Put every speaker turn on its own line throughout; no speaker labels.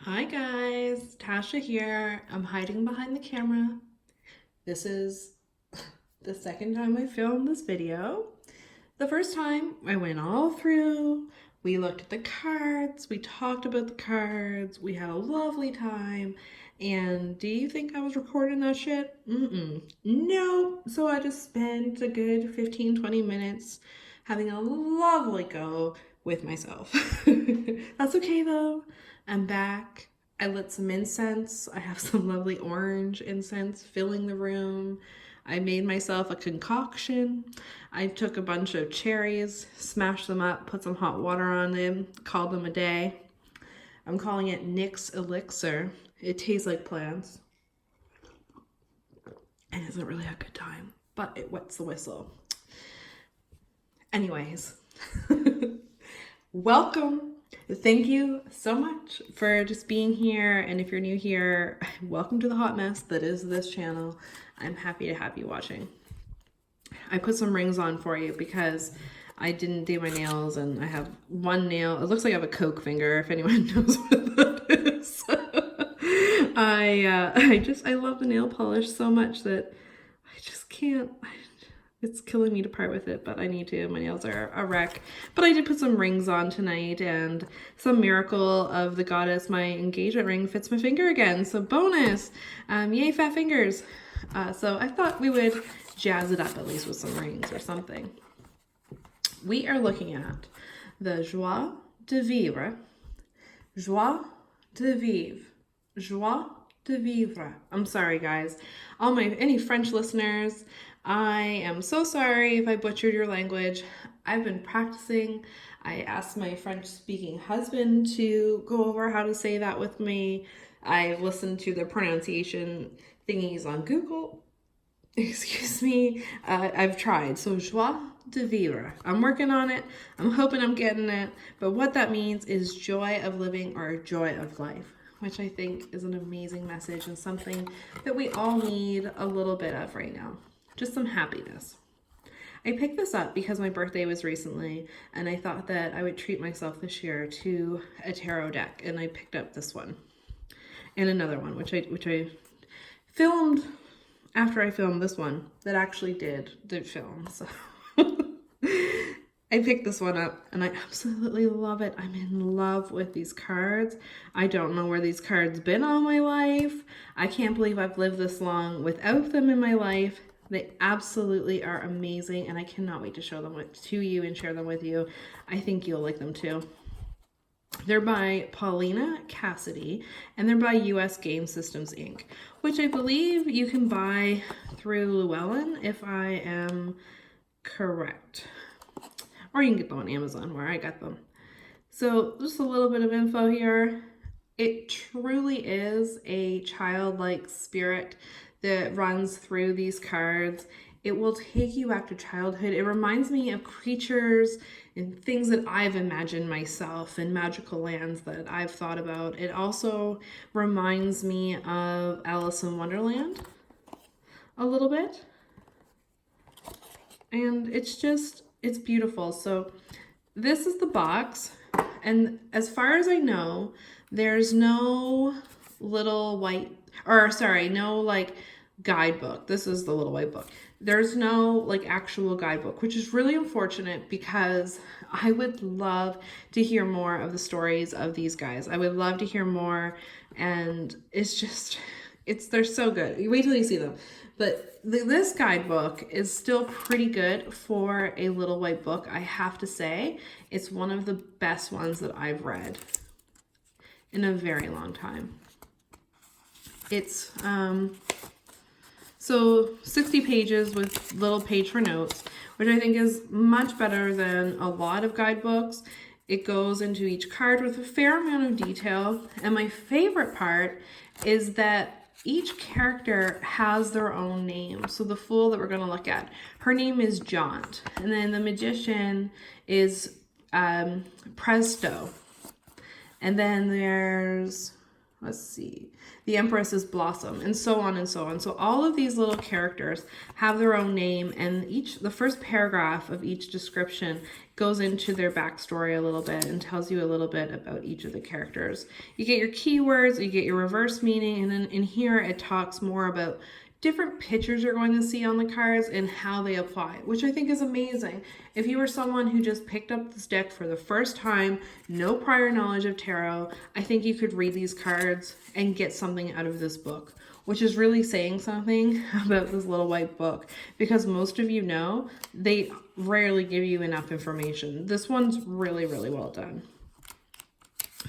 Hi guys, Tasha here. I'm hiding behind the camera. This is the second time I filmed this video. The first time I went all through, we looked at the cards, we talked about the cards, we had a lovely time. And do you think I was recording that shit? No. So I just spent a good 15-20 minutes having a lovely go with myself. That's okay though. I'm back. I lit some incense. I have some lovely orange incense filling the room. I made myself a concoction. I took a bunch of cherries, smashed them up, put some hot water on them, called them a day. I'm calling it Nick's Elixir. It tastes like plants and isn't really a good time, but it wets the whistle. Anyways, welcome. Thank you so much for just being here. And if you're new here, welcome to the hot mess that is this channel. I'm happy to have you watching. I put some rings on for you because I didn't do my nails and I have one nail. It looks like I have a Coke finger, if anyone knows what that is. I love the nail polish so much that I just can't. It's killing me to part with it, but I need to. My nails are a wreck. But I did put some rings on tonight, and some miracle of the goddess, my engagement ring fits my finger again. So bonus! Yay, fat fingers! So I thought we would jazz it up at least with some rings or something. We are looking at the Joie de Vivre. Joie de Vivre. Joie de Vivre. I'm sorry, guys. Any French listeners, I am so sorry if I butchered your language. I've been practicing. I asked my French-speaking husband to go over how to say that with me. I've listened to the pronunciation thingies on Google. Excuse me. I've tried. So, joie de vivre. I'm working on it. I'm hoping I'm getting it. But what that means is joy of living or joy of life, which I think is an amazing message and something that we all need a little bit of right now. Just some happiness. I picked this up because my birthday was recently, and I thought that I would treat myself this year to a tarot deck, and I picked up this one and another one, which I filmed after I filmed this one that actually did film. So I picked this one up and I absolutely love it. I'm in love with these cards. I don't know where these cards been all my life. I can't believe I've lived this long without them in my life. They absolutely are amazing and I cannot wait to show them to you and share them with you. I think you'll like them too. They're by Paulina Cassidy, and they're by US Game Systems Inc., which I believe you can buy through Llewellyn, if I am correct. Or you can get them on Amazon, where I got them. So just a little bit of info here. It truly is a childlike spirit that runs through these cards. It will take you back to childhood. It reminds me of creatures and things that I've imagined myself and magical lands that I've thought about. It also reminds me of Alice in Wonderland a little bit. And it's beautiful. So this is the box. And as far as I know, there's no little white, no like guidebook. This is the little white book. There's no like actual guidebook, which is really unfortunate because I would love to hear more of the stories of these guys. I would love to hear more, and they're so good. You wait till you see them. But this guidebook is still pretty good for a little white book, I have to say. It's one of the best ones that I've read in a very long time. It's so 60 pages with little page for notes, which I think is much better than a lot of guidebooks. It goes into each card with a fair amount of detail. And my favorite part is that each character has their own name. So the fool that we're going to look at, her name is Jaunt. And then the magician is Presto. And then there's let's see, the Empress is Blossom, and so on and so on. So all of these little characters have their own name, and the first paragraph of each description goes into their backstory a little bit and tells you a little bit about each of the characters. You get your keywords, you get your reverse meaning, and then in here it talks more about different pictures you're going to see on the cards and how they apply, which I think is amazing. If you were someone who just picked up this deck for the first time, no prior knowledge of tarot, I think you could read these cards and get something out of this book, which is really saying something about this little white book, because most of you know they rarely give you enough information. This one's really, really well done.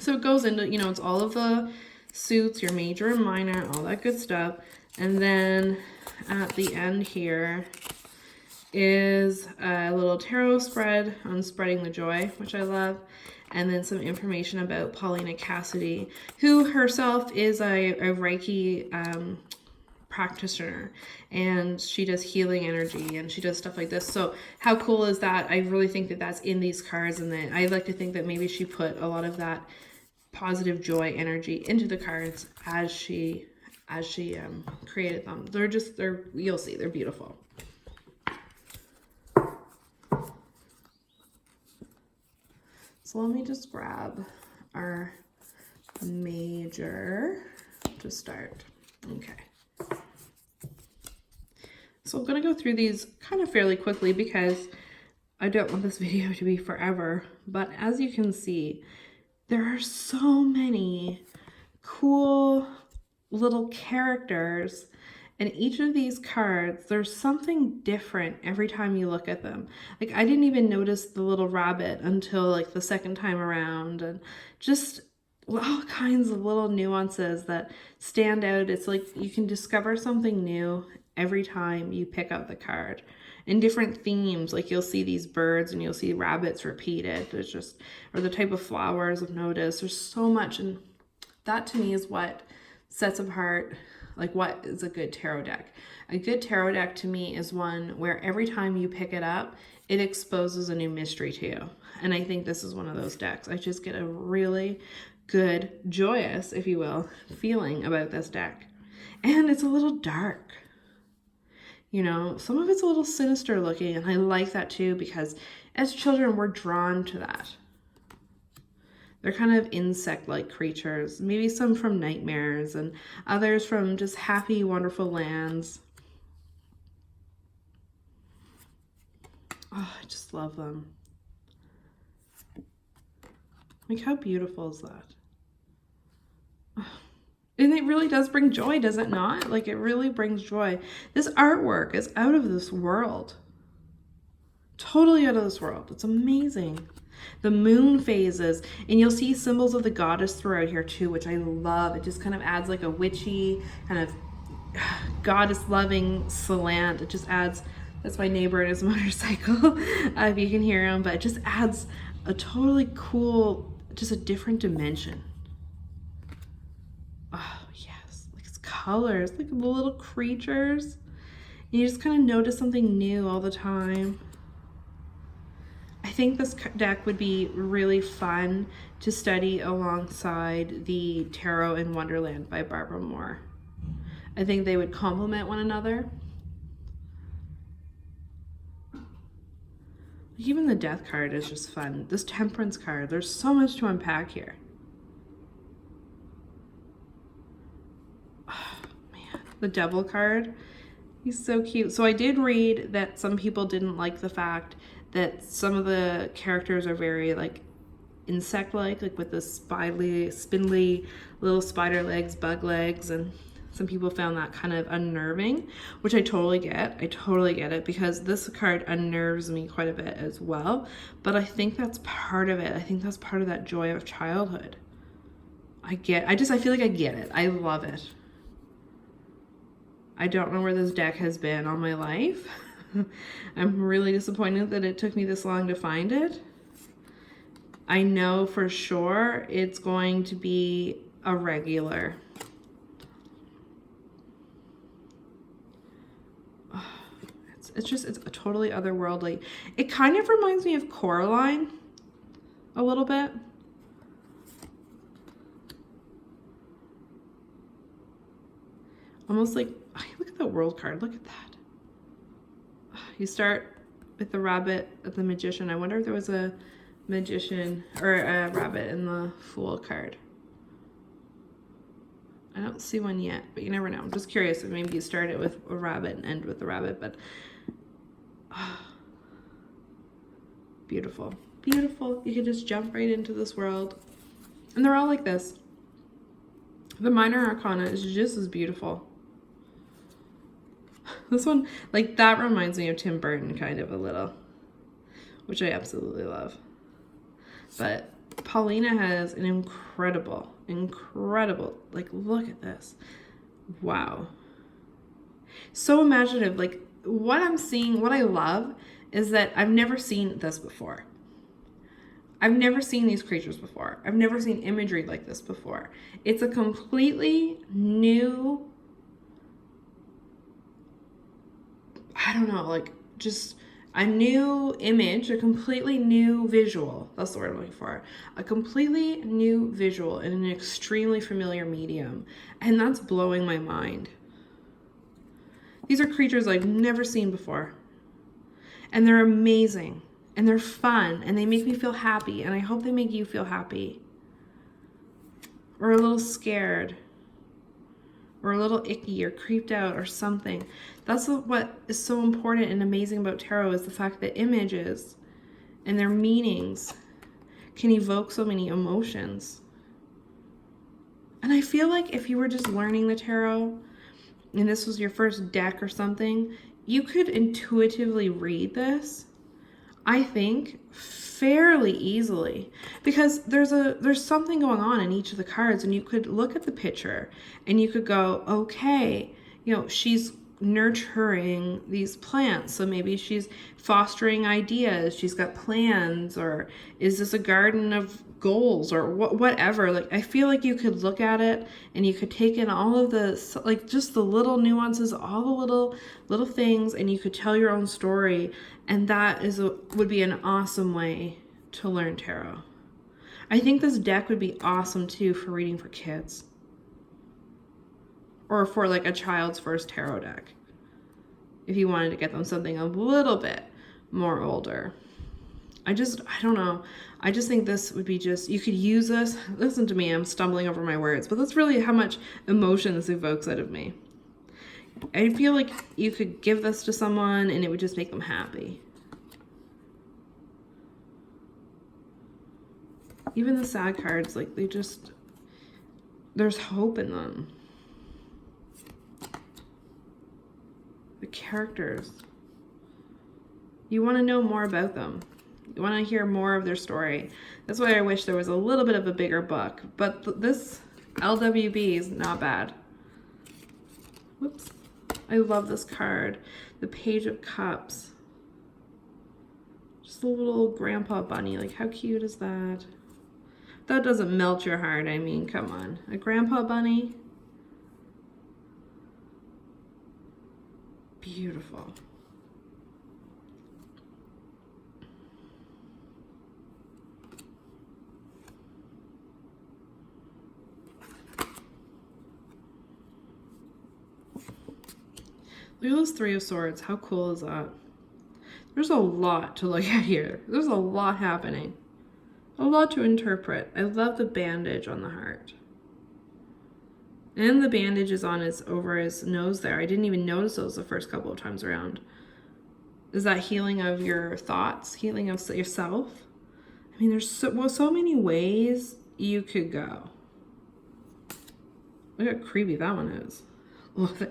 So it goes into, it's all of the suits, your major and minor, all that good stuff. And then at the end here is a little tarot spread on spreading the joy, which I love. And then some information about Paulina Cassidy, who herself is a Reiki practitioner, and she does healing energy and she does stuff like this. So how cool is that? I really think that that's in these cards, and that I like to think that maybe she put a lot of that positive joy energy into the cards as she created them. You'll see, they're beautiful. So let me just grab our major to start. Okay. So I'm going to go through these kind of fairly quickly because I don't want this video to be forever. But as you can see, there are so many cool little characters, and each of these cards, there's something different every time you look at them. Like, I didn't even notice the little rabbit until like the second time around, and just all kinds of little nuances that stand out. It's like you can discover something new every time you pick up the card, in different themes. Like, you'll see these birds and you'll see rabbits repeated. There's just, or the type of flowers I've noticed. There's so much, and that to me is what sets apart, like, what is a good tarot deck. A good tarot deck to me is one where every time you pick it up, it exposes a new mystery to you. And I think this is one of those decks. I just get a really good, joyous, if you will, feeling about this deck. And it's a little dark. Some of it's a little sinister looking, and I like that too, because as children, we're drawn to that. They're kind of insect-like creatures, maybe some from nightmares and others from just happy, wonderful lands. Oh, I just love them. Like, how beautiful is that? Oh. And it really does bring joy, does it not? Like, it really brings joy. This artwork is out of this world. Totally out of this world. It's amazing. The moon phases, and you'll see symbols of the goddess throughout here too, which I love. It just kind of adds like a witchy kind of goddess loving slant. It just adds, that's my neighbor and his motorcycle, if you can hear him, but it just adds a totally cool, just a different dimension. Oh yes, like it's colors, like the little creatures. You just kind of notice something new all the time. I think this deck would be really fun to study alongside the Tarot in Wonderland by Barbara Moore. I think they would complement one another. Even the Death card is just fun. This Temperance card, there's so much to unpack here. Oh, man. The Devil card, he's so cute. So I did read that some people didn't like the fact that some of the characters are very like insect-like, like with the spindly little spider legs, bug legs, and some people found that kind of unnerving, which I totally get. I totally get it, because this card unnerves me quite a bit as well. But I think that's part of it. I think that's part of that joy of childhood. I feel like I get it. I love it. I don't know where this deck has been all my life. I'm really disappointed that it took me this long to find it. I know for sure it's going to be a regular. Oh, it's totally otherworldly. It kind of reminds me of Coraline a little bit. almost like, oh, look at that world card. Look at that. You start with the rabbit, the magician. I wonder if there was a magician or a rabbit in the Fool card. I don't see one yet, but you never know. I'm just curious if maybe you start it with a rabbit and end with the rabbit, but oh, beautiful. Beautiful. You can just jump right into this world. And they're all like this. The minor arcana is just as beautiful. This one, like, that reminds me of Tim Burton kind of a little, which I absolutely love. But Paulina has an incredible, like, look at this. Wow. So imaginative. Like, what I'm seeing, what I love is that I've never seen this before. I've never seen these creatures before. I've never seen imagery like this before. It's a completely new, I don't know, like just a new image, a completely new visual. That's the word I'm looking for. A completely new visual in an extremely familiar medium. And that's blowing my mind. These are creatures I've never seen before. And they're amazing. And they're fun, and they make me feel happy, and I hope they make you feel happy. Or a little scared. Or a little icky, or creeped out, or something. That's what is so important and amazing about tarot, is the fact that images and their meanings can evoke so many emotions. And I feel like if you were just learning the tarot, and this was your first deck or something, you could intuitively read this, I think, fairly easily, because there's something going on in each of the cards, and you could look at the picture and you could go, okay, you know, she's nurturing these plants, so maybe she's fostering ideas, she's got plans, or is this a garden of goals, or whatever. Like, I feel like you could look at it and you could take in all of the, like, just the little nuances, all the little things, and you could tell your own story. And that would be an awesome way to learn tarot. I think this deck would be awesome too for reading for kids, or for like a child's first tarot deck, if you wanted to get them something a little bit more older. I don't know. I just think this would be you could use this. Listen to me, I'm stumbling over my words, but that's really how much emotion this evokes out of me. I feel like you could give this to someone and it would just make them happy. Even the sad cards, like, there's hope in them. The characters. You want to know more about them. You want to hear more of their story. That's why I wish there was a little bit of a bigger book. But this LWB is not bad. Whoops. I love this card. The Page of Cups. Just a little grandpa bunny. Like, how cute is that? That doesn't melt your heart. I mean, come on. A grandpa bunny? Beautiful. Look at those Three of Swords. How cool is that? There's a lot to look at here. There's a lot happening. A lot to interpret. I love the bandage on the heart. And the bandage is on over his nose there. I didn't even notice those the first couple of times around. Is that healing of your thoughts? Healing of yourself? I mean, there's so many ways you could go. Look how creepy that one is.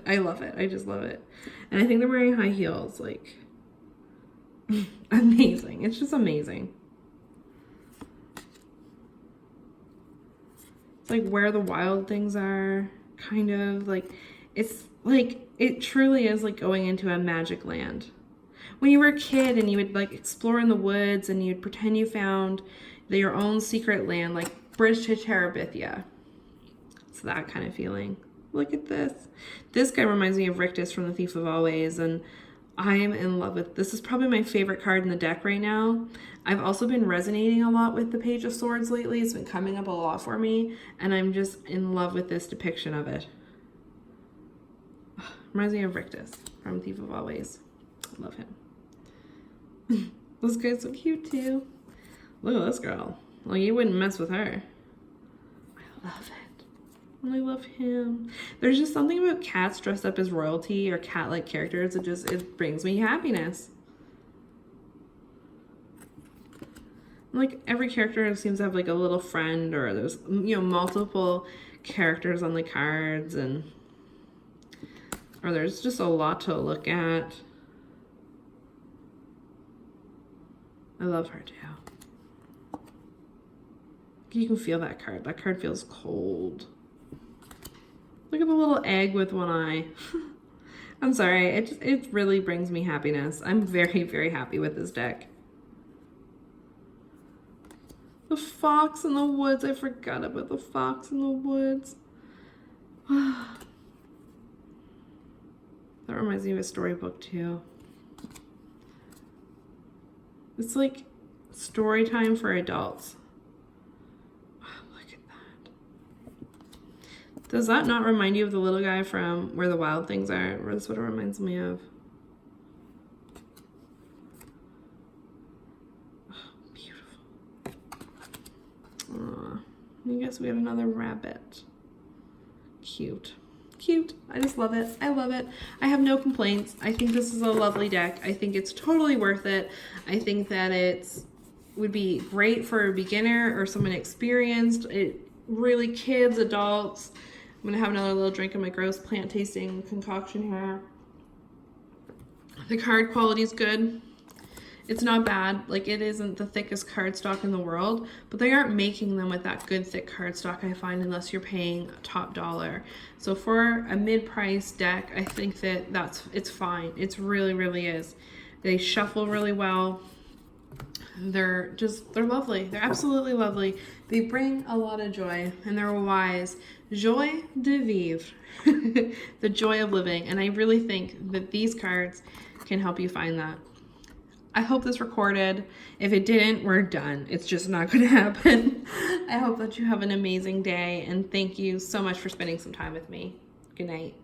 I love it. I just love it. And I think they're wearing high heels. Like, amazing. It's just amazing. It's like where the wild things are, kind of. Like, it's like, it truly is like going into a magic land. When you were a kid and you would like explore in the woods and you'd pretend you found your own secret land, like Bridge to Terabithia. It's that kind of feeling. Look at this. This guy reminds me of Rictus from The Thief of Always, and I am in love with this. Is probably my favorite card in the deck right now. I've also been resonating a lot with the Page of Swords lately. It's been coming up a lot for me, and I'm just in love with this depiction of it. Reminds me of Rictus from Thief of Always. Love him. This guy's so cute too. Look at this girl. Well, you wouldn't mess with her. I love it. And I love him. There's just something about cats dressed up as royalty or cat-like characters. It brings me happiness. Like every character seems to have like a little friend, or there's, you know, multiple characters on the cards, or there's just a lot to look at. I love her too. You can feel that card. That card feels cold. Look at the little egg with one eye. I'm sorry. It really brings me happiness. I'm very, very happy with this deck. The fox in the woods. I forgot about the fox in the woods. That reminds me of a storybook too. It's like story time for adults. Look at that. Does that not remind you of the little guy from Where the Wild Things Are? That's what it reminds me of. I guess we got another rabbit. Cute. Cute. I just love it. I love it. I have no complaints. I think this is a lovely deck. I think it's totally worth it. I think that it would be great for a beginner or someone experienced. Really kids, adults. I'm going to have another little drink of my gross plant tasting concoction here. The card quality is good. It's not bad. Like, it isn't the thickest cardstock in the world, but they aren't making them with that good thick cardstock, I find, unless you're paying top dollar. So for a mid-price deck, I think that it's fine. It's really, really is. They shuffle really well. They're lovely. They're absolutely lovely. They bring a lot of joy, and they're wise. Joie de vivre. The joy of living. And I really think that these cards can help you find that. I hope this recorded. If it didn't, we're done. It's just not going to happen. I hope that you have an amazing day, and thank you so much for spending some time with me. Good night.